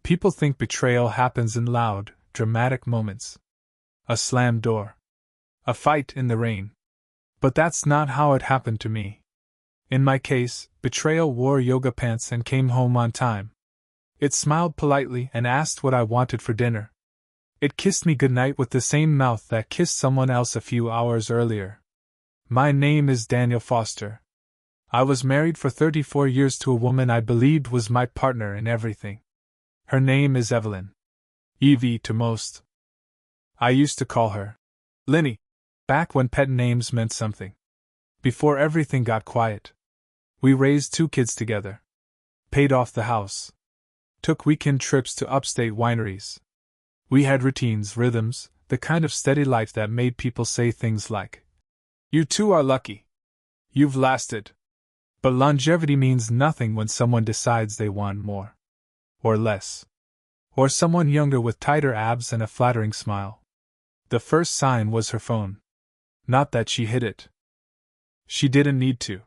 People think betrayal happens in loud, dramatic moments. A slammed door. A fight in the rain. But that's not how it happened to me. In my case, betrayal wore yoga pants and came home on time. It smiled politely and asked what I wanted for dinner. It kissed me goodnight with the same mouth that kissed someone else a few hours earlier. My name is Daniel Foster. I was married for 34 years to a woman I believed was my partner in everything. Her name is Evelyn. Evie to most. I used to call her Linny, back when pet names meant something. Before everything got quiet. We raised 2 kids together. Paid off the house. Took weekend trips to upstate wineries. We had routines, rhythms, the kind of steady life that made people say things like, "You two are lucky. You've lasted." But longevity means nothing when someone decides they want more. Or less. Or someone younger with tighter abs and a flattering smile. The first sign was her phone. Not that she hid it. She didn't need to.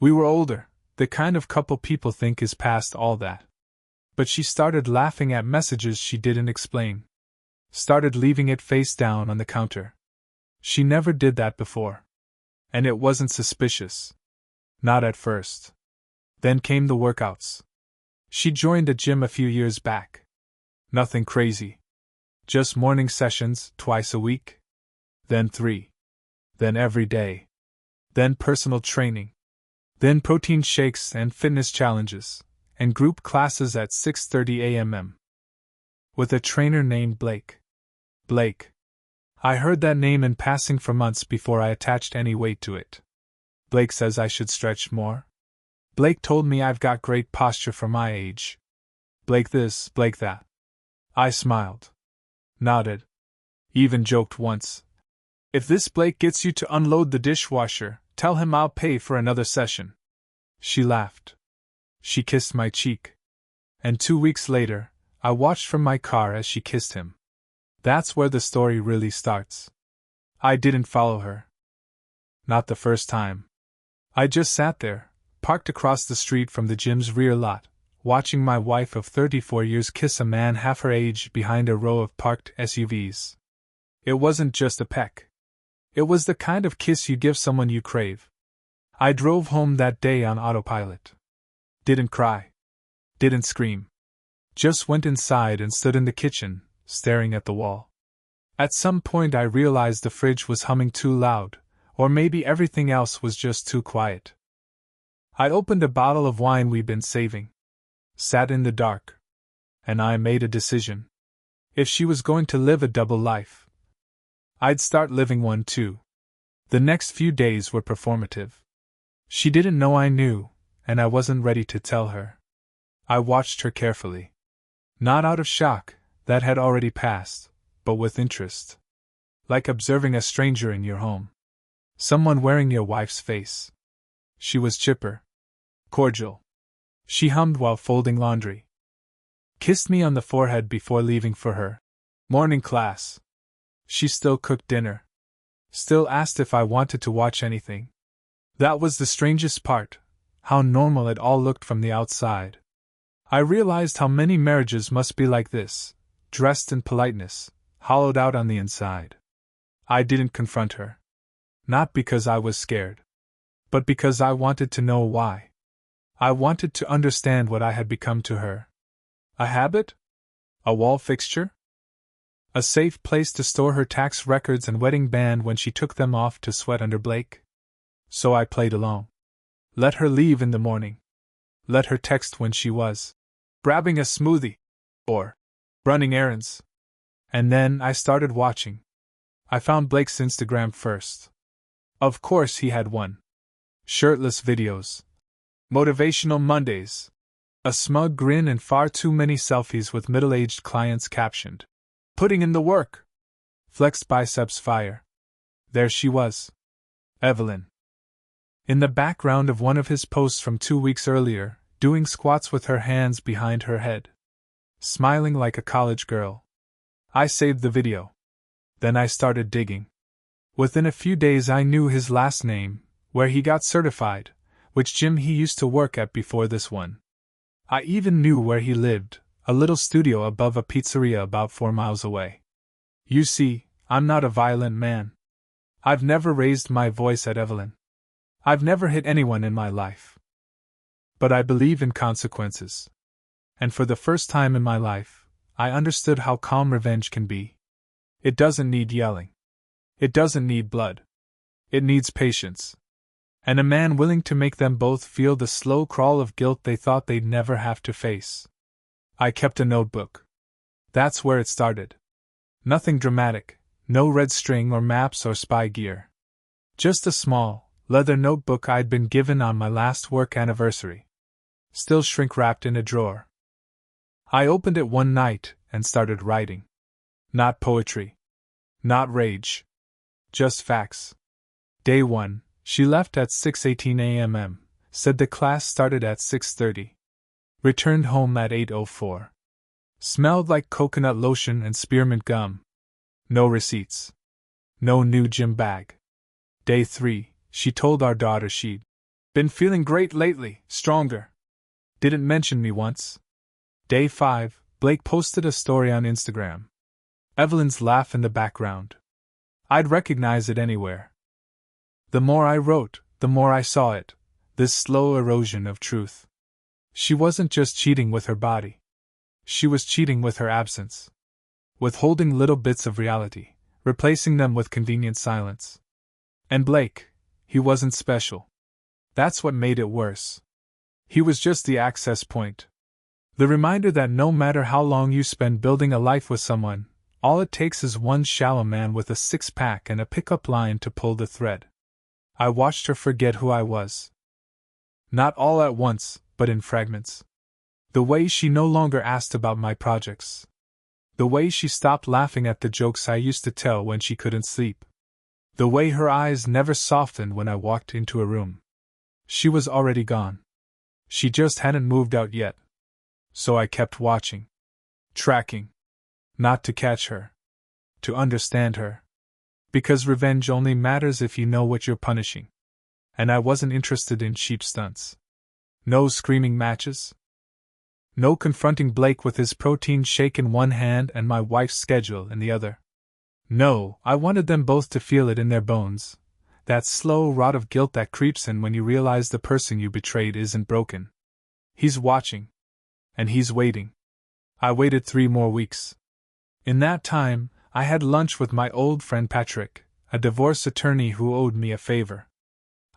We were older, the kind of couple people think is past all that. But she started laughing at messages she didn't explain. Started leaving it face down on the counter. She never did that before. And it wasn't suspicious. Not at first. Then came the workouts. She joined a gym a few years back. Nothing crazy. Just morning sessions, twice a week. Then 3. Then every day. Then personal training. Then protein shakes and fitness challenges, and group classes at 6:30 a.m. With a trainer named Blake. Blake. I heard that name in passing for months before I attached any weight to it. Blake says I should stretch more. Blake told me I've got great posture for my age. Blake this, Blake that. I smiled. Nodded. Even joked once. If this Blake gets you to unload the dishwasher, tell him I'll pay for another session. She laughed. She kissed my cheek. And 2 weeks later, I watched from my car as she kissed him. That's where the story really starts. I didn't follow her. Not the first time. I just sat there, parked across the street from the gym's rear lot, watching my wife of 34 years kiss a man half her age behind a row of parked SUVs. It wasn't just a peck. It was the kind of kiss you give someone you crave. I drove home that day on autopilot. Didn't cry. Didn't scream. Just went inside and stood in the kitchen, staring at the wall. At some point I realized the fridge was humming too loud, or maybe everything else was just too quiet. I opened a bottle of wine we'd been saving. Sat in the dark. And I made a decision. If she was going to live a double life, I'd start living one too. The next few days were performative. She didn't know I knew, and I wasn't ready to tell her. I watched her carefully. Not out of shock, that had already passed, but with interest. Like observing a stranger in your home. Someone wearing your wife's face. She was chipper. Cordial. She hummed while folding laundry. Kissed me on the forehead before leaving for her morning class. She still cooked dinner. Still asked if I wanted to watch anything. That was the strangest part, how normal it all looked from the outside. I realized how many marriages must be like this, dressed in politeness, hollowed out on the inside. I didn't confront her. Not because I was scared. But because I wanted to know why. I wanted to understand what I had become to her. A habit? A wall fixture? A safe place to store her tax records and wedding band when she took them off to sweat under Blake? So I played along. Let her leave in the morning. Let her text when she was grabbing a smoothie. Or running errands. And then I started watching. I found Blake's Instagram first. Of course he had one. Shirtless videos. Motivational Mondays. A smug grin and far too many selfies with middle-aged clients captioned, "Putting in the work." Flexed biceps fire. There she was. Evelyn. In the background of one of his posts from 2 weeks earlier, doing squats with her hands behind her head. Smiling like a college girl. I saved the video. Then I started digging. Within a few days I knew his last name, where he got certified, which gym he used to work at before this one. I even knew where he lived, a little studio above a pizzeria about 4 miles away. You see, I'm not a violent man. I've never raised my voice at Evelyn. I've never hit anyone in my life. But I believe in consequences. And for the first time in my life, I understood how calm revenge can be. It doesn't need yelling. It doesn't need blood. It needs patience. And a man willing to make them both feel the slow crawl of guilt they thought they'd never have to face. I kept a notebook. That's where it started. Nothing dramatic, no red string or maps or spy gear. Just a small, leather notebook I'd been given on my last work anniversary. Still shrink-wrapped in a drawer. I opened it one night and started writing. Not poetry. Not rage. Just facts. Day 1, she left at 6:18 a.m., said the class started at 6:30. Returned home at 8:04. Smelled like coconut lotion and spearmint gum. No receipts. No new gym bag. Day 3, she told our daughter she'd been feeling great lately, stronger. Didn't mention me once. Day 5, Blake posted a story on Instagram. Evelyn's laugh in the background. I'd recognize it anywhere. The more I wrote, the more I saw it, this slow erosion of truth. She wasn't just cheating with her body. She was cheating with her absence. Withholding little bits of reality, replacing them with convenient silence. And Blake, he wasn't special. That's what made it worse. He was just the access point. The reminder that no matter how long you spend building a life with someone, all it takes is one shallow man with a six-pack and a pickup line to pull the thread. I watched her forget who I was. Not all at once, but in fragments. The way she no longer asked about my projects. The way she stopped laughing at the jokes I used to tell when she couldn't sleep. The way her eyes never softened when I walked into a room. She was already gone. She just hadn't moved out yet. So I kept watching. Tracking. Not to catch her. To understand her. Because revenge only matters if you know what you're punishing. And I wasn't interested in cheap stunts. No screaming matches. No confronting Blake with his protein shake in one hand and my wife's schedule in the other. No, I wanted them both to feel it in their bones. That slow rot of guilt that creeps in when you realize the person you betrayed isn't broken. He's watching. And he's waiting. I waited 3 more weeks. In that time, I had lunch with my old friend Patrick, a divorce attorney who owed me a favor.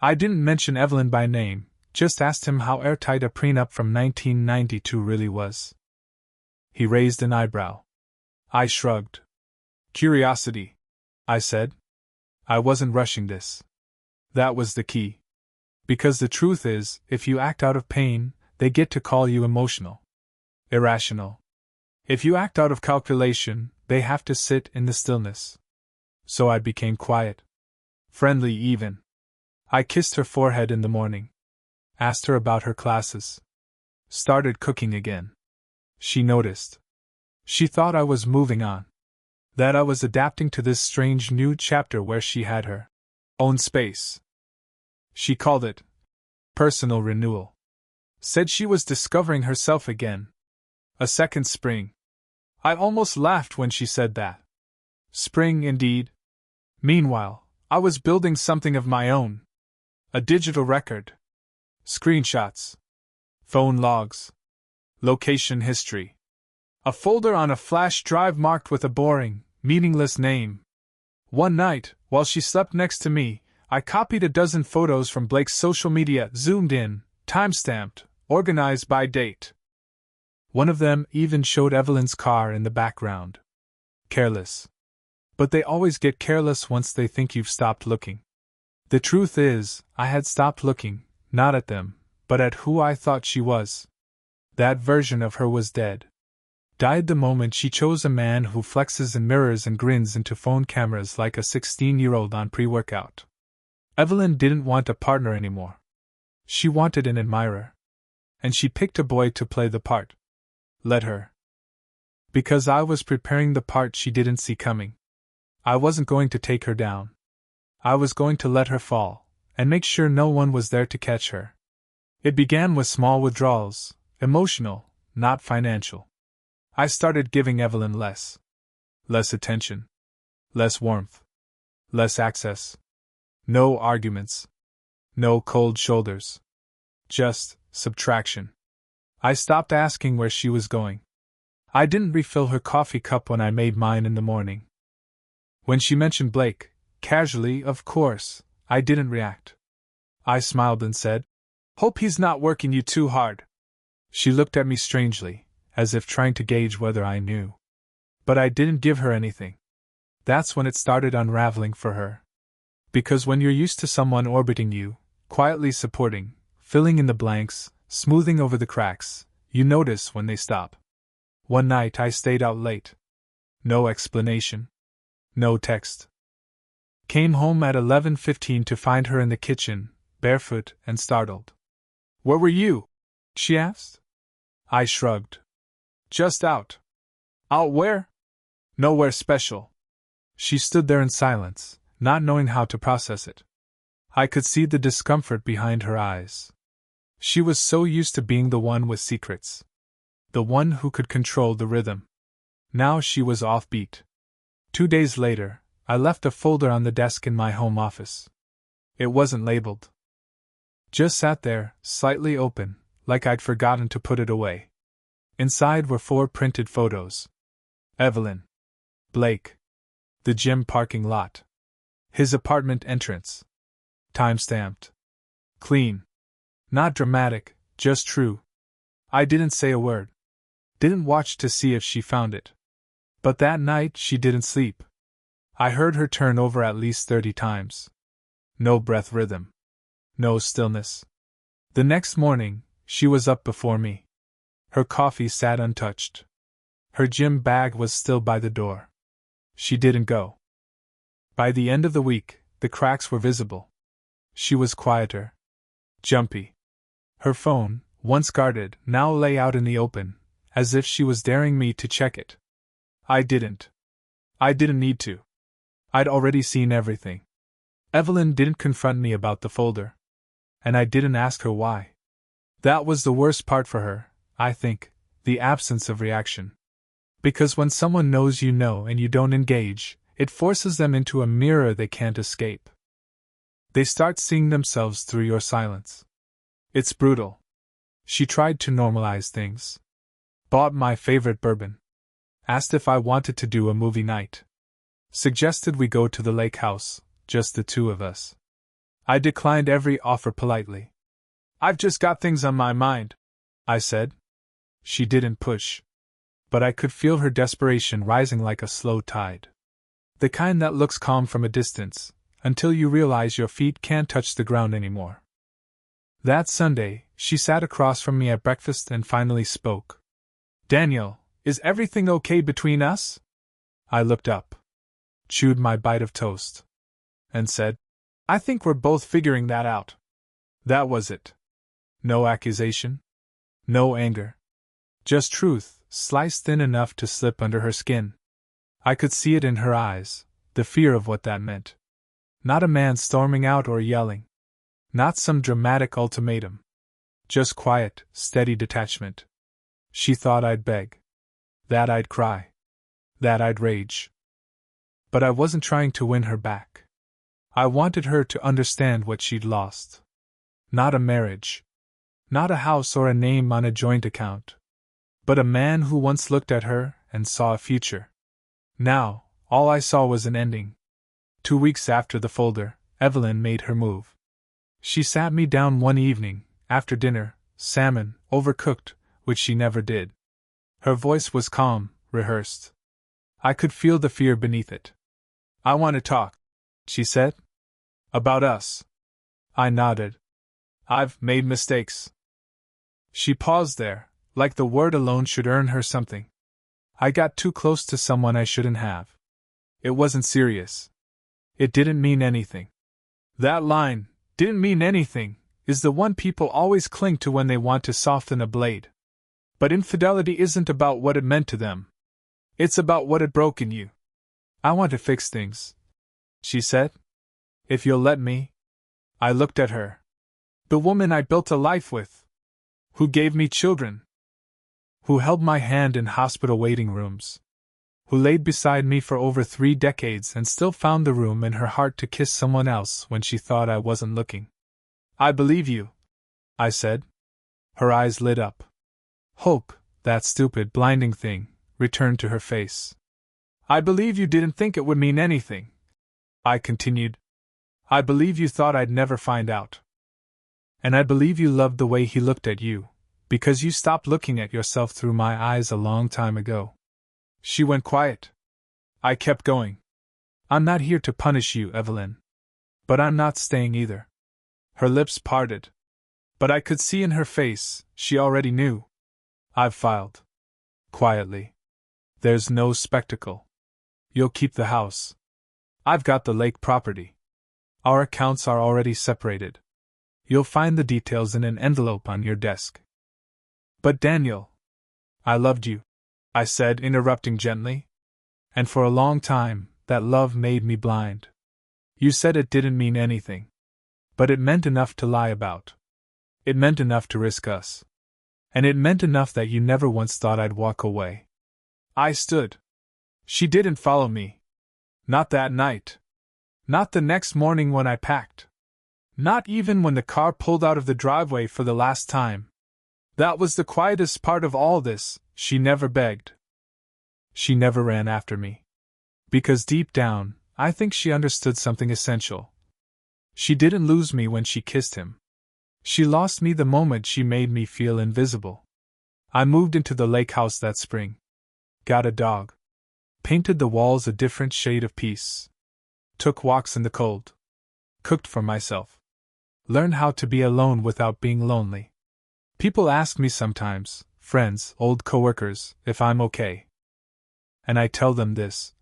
I didn't mention Evelyn by name, just asked him how airtight a prenup from 1992 really was. He raised an eyebrow. I shrugged. Curiosity, I said. I wasn't rushing this. That was the key. Because the truth is, if you act out of pain, they get to call you emotional. Irrational. If you act out of calculation, they have to sit in the stillness. So I became quiet. Friendly even. I kissed her forehead in the morning. Asked her about her classes. Started cooking again. She noticed. She thought I was moving on. That I was adapting to this strange new chapter where she had her own space. She called it personal renewal. Said she was discovering herself again. A second spring. I almost laughed when she said that. Spring indeed. Meanwhile, I was building something of my own. A digital record. Screenshots. Phone logs. Location history. A folder on a flash drive marked with a boring, meaningless name. One night, while she slept next to me, I copied a dozen photos from Blake's social media, zoomed in, time-stamped, organized by date. One of them even showed Evelyn's car in the background. Careless. But they always get careless once they think you've stopped looking. The truth is, I had stopped looking, not at them, but at who I thought she was. That version of her was dead. Died the moment she chose a man who flexes in mirrors and grins into phone cameras like a 16-year-old on pre-workout. Evelyn didn't want a partner anymore. She wanted an admirer. And she picked a boy to play the part. Let her. Because I was preparing the part she didn't see coming. I wasn't going to take her down. I was going to let her fall, and make sure no one was there to catch her. It began with small withdrawals, emotional, not financial. I started giving Evelyn less attention, less warmth, less access. No arguments. No cold shoulders. Just subtraction. I stopped asking where she was going. I didn't refill her coffee cup when I made mine in the morning. When she mentioned Blake, casually, of course, I didn't react. I smiled and said, "Hope he's not working you too hard." She looked at me strangely, as if trying to gauge whether I knew. But I didn't give her anything. That's when it started unraveling for her. Because when you're used to someone orbiting you, quietly supporting, filling in the blanks, smoothing over the cracks, you notice when they stop. One night I stayed out late. No explanation. No text. Came home at 11:15 to find her in the kitchen, barefoot and startled. "Where were you?" she asked. I shrugged. "Just out." "Out where?" "Nowhere special." She stood there in silence, not knowing how to process it. I could see the discomfort behind her eyes. She was so used to being the one with secrets. The one who could control the rhythm. Now she was offbeat. 2 days later, I left a folder on the desk in my home office. It wasn't labeled. Just sat there, slightly open, like I'd forgotten to put it away. Inside were 4 printed photos. Evelyn. Blake. The gym parking lot. His apartment entrance. Time-stamped. Clean. Not dramatic, just true. I didn't say a word. Didn't watch to see if she found it. But that night she didn't sleep. I heard her turn over at least 30 times. No breath rhythm. No stillness. The next morning, she was up before me. Her coffee sat untouched. Her gym bag was still by the door. She didn't go. By the end of the week, the cracks were visible. She was quieter. Jumpy. Her phone, once guarded, now lay out in the open, as if she was daring me to check it. I didn't. I didn't need to. I'd already seen everything. Evelyn didn't confront me about the folder. And I didn't ask her why. That was the worst part for her, I think, the absence of reaction. Because when someone knows you know and you don't engage, it forces them into a mirror they can't escape. They start seeing themselves through your silence. It's brutal. She tried to normalize things. Bought my favorite bourbon. Asked if I wanted to do a movie night. Suggested we go to the lake house, just the 2 of us. I declined every offer politely. "I've just got things on my mind," I said. She didn't push. But I could feel her desperation rising like a slow tide. The kind that looks calm from a distance, until you realize your feet can't touch the ground anymore. That Sunday, she sat across from me at breakfast and finally spoke. "Daniel, is everything okay between us?" I looked up, chewed my bite of toast, and said, "I think we're both figuring that out." That was it. No accusation. No anger. Just truth, sliced thin enough to slip under her skin. I could see it in her eyes, the fear of what that meant. Not a man storming out or yelling. Not some dramatic ultimatum. Just quiet, steady detachment. She thought I'd beg. That I'd cry. That I'd rage. But I wasn't trying to win her back. I wanted her to understand what she'd lost. Not a marriage. Not a house or a name on a joint account. But a man who once looked at her and saw a future. Now, all I saw was an ending. 2 weeks after the folder, Evelyn made her move. She sat me down one evening, after dinner, salmon, overcooked, which she never did. Her voice was calm, rehearsed. I could feel the fear beneath it. "I want to talk," she said. "About us." I nodded. "I've made mistakes." She paused there, like the word alone should earn her something. I got too close to someone I shouldn't have. It wasn't serious. It didn't mean anything. That line, "didn't mean anything," is the one people always cling to when they want to soften a blade. But infidelity isn't about what it meant to them. It's about what it broke in you. "I want to fix things," she said. "If you'll let me." I looked at her. The woman I built a life with. Who gave me children. who held my hand in hospital waiting rooms, who laid beside me for over 3 decades and still found the room in her heart to kiss someone else when she thought I wasn't looking. I believe you, I said. Her eyes lit up. Hope, that stupid, blinding thing, returned to her face. I believe you didn't think it would mean anything, I continued. I believe you thought I'd never find out. And I believe you loved the way he looked at you, because you stopped looking at yourself through my eyes a long time ago. She went quiet. I kept going. I'm not here to punish you, Evelyn. But I'm not staying either. Her lips parted. But I could see in her face, she already knew. I've filed. Quietly. There's no spectacle. You'll keep the house. I've got the lake property. Our accounts are already separated. You'll find the details in an envelope on your desk. But Daniel, I loved you, I said, interrupting gently. And for a long time, that love made me blind. You said it didn't mean anything. But it meant enough to lie about. It meant enough to risk us. And it meant enough that you never once thought I'd walk away. I stood. She didn't follow me. Not that night. Not the next morning when I packed. Not even when the car pulled out of the driveway for the last time. That was the quietest part of all this. She never begged. She never ran after me. Because deep down, I think she understood something essential. She didn't lose me when she kissed him. She lost me the moment she made me feel invisible. I moved into the lake house that spring. Got a dog. Painted the walls a different shade of peace. Took walks in the cold. Cooked for myself. Learned how to be alone without being lonely. People ask me sometimes, friends, old coworkers, if I'm okay. And I tell them this.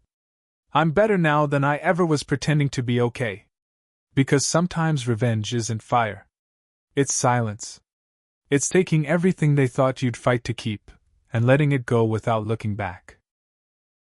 I'm better now than I ever was pretending to be okay. Because sometimes revenge isn't fire. It's silence. It's taking everything they thought you'd fight to keep, and letting it go without looking back.